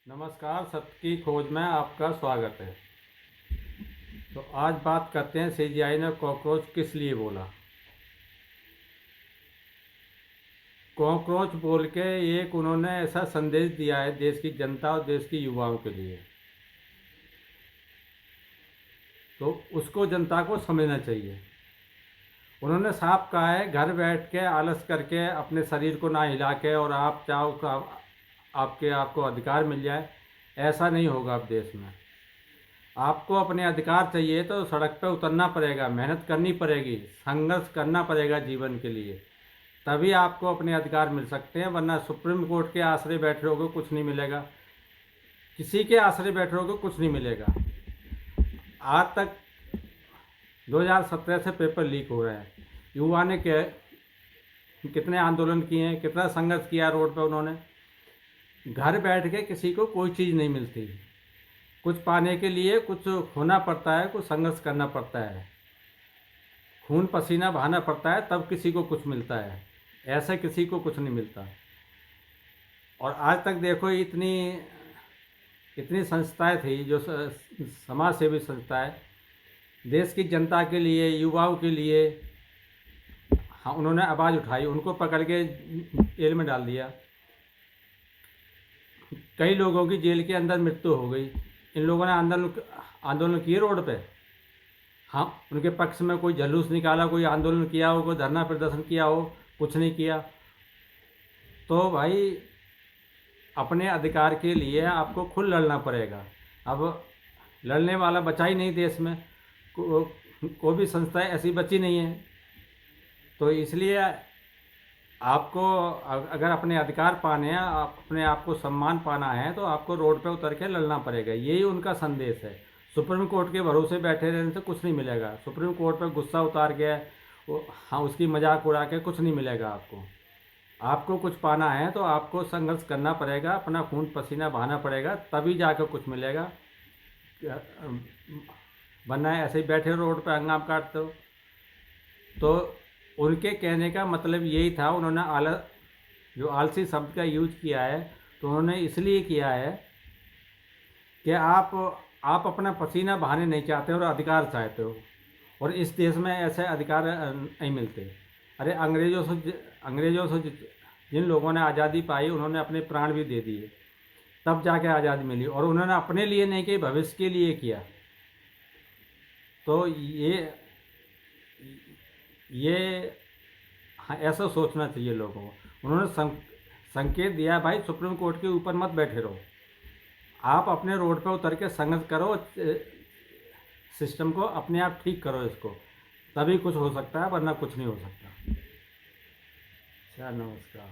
नमस्कार, सत्य की खोज में आपका स्वागत है। तो आज बात करते हैं सीजीआई ने कॉकरोच किस लिए बोला। कॉकरोच बोल के एक उन्होंने ऐसा संदेश दिया है देश की जनता और देश की युवाओं के लिए, तो उसको जनता को समझना चाहिए। उन्होंने साफ कहा है, घर बैठ के आलस करके अपने शरीर को ना हिला के और आप चाहो का आपको अधिकार मिल जाए, ऐसा नहीं होगा अब देश में। आपको अपने अधिकार चाहिए तो सड़क पे उतरना पड़ेगा, मेहनत करनी पड़ेगी, संघर्ष करना पड़ेगा जीवन के लिए, तभी आपको अपने अधिकार मिल सकते हैं। वरना सुप्रीम कोर्ट के आश्रय बैठ रहोगे कुछ नहीं मिलेगा, किसी के आश्रय बैठ रहोगे कुछ नहीं मिलेगा। आज तक 2017 से पेपर लीक हो रहे हैं। युवा ने कितने आंदोलन किए हैं, कितना संघर्ष किया रोड पर उन्होंने। घर बैठ के किसी को कोई चीज़ नहीं मिलती, कुछ पाने के लिए कुछ खोना पड़ता है, कुछ संघर्ष करना पड़ता है, खून पसीना बहाना पड़ता है, तब किसी को कुछ मिलता है। ऐसे किसी को कुछ नहीं मिलता। और आज तक देखो इतनी इतनी संस्थाएं थी जो समाज सेवी संस्थाएं देश की जनता के लिए, युवाओं के लिए, हाँ, उन्होंने आवाज़ उठाई, उनको पकड़ के जेल में डाल दिया। कई लोगों की जेल के अंदर मृत्यु हो गई। इन लोगों ने आंदोलन किए रोड पे। हाँ, उनके पक्ष में कोई जुलूस निकाला, कोई आंदोलन किया हो, कोई धरना प्रदर्शन किया हो, कुछ नहीं किया। तो भाई अपने अधिकार के लिए आपको खुद लड़ना पड़ेगा। अब लड़ने वाला बचा ही नहीं देश में, कोई भी संस्था ऐसी बची नहीं है। तो इसलिए आपको अगर अपने अधिकार पाने हैं, अपने आप को सम्मान पाना है, तो आपको रोड पे उतर के लड़ना पड़ेगा। यही उनका संदेश है। सुप्रीम कोर्ट के भरोसे बैठे रहने से कुछ नहीं मिलेगा। सुप्रीम कोर्ट पे गुस्सा उतार के हाँ, उसकी मजाक उड़ा के कुछ नहीं मिलेगा आपको। आपको कुछ पाना है तो आपको संघर्ष करना पड़ेगा, अपना खून पसीना बहाना पड़ेगा, तभी जाकर कुछ मिलेगा। वरना ऐसे ही बैठे रोड पे हंगाम काटते हो। तो उनके कहने का मतलब यही था। उन्होंने जो आलसी शब्द का यूज किया है, तो उन्होंने इसलिए किया है कि आप अपना पसीना बहाने नहीं चाहते और अधिकार चाहते हो, और इस देश में ऐसे अधिकार नहीं मिलते। अरे अंग्रेज़ों से जिन लोगों ने आज़ादी पाई, उन्होंने अपने प्राण भी दे दिए, तब जाके आज़ादी मिली। और उन्होंने अपने लिए नहीं किया, भविष्य के लिए किया। तो ये हाँ, ऐसा सोचना चाहिए लोगों को। उन्होंने संकेत दिया, भाई सुप्रीम कोर्ट के ऊपर मत बैठे रहो, आप अपने रोड पे उतर के संघर्ष करो, सिस्टम को अपने आप ठीक करो इसको, तभी कुछ हो सकता है, वरना कुछ नहीं हो सकता। नमस्कार।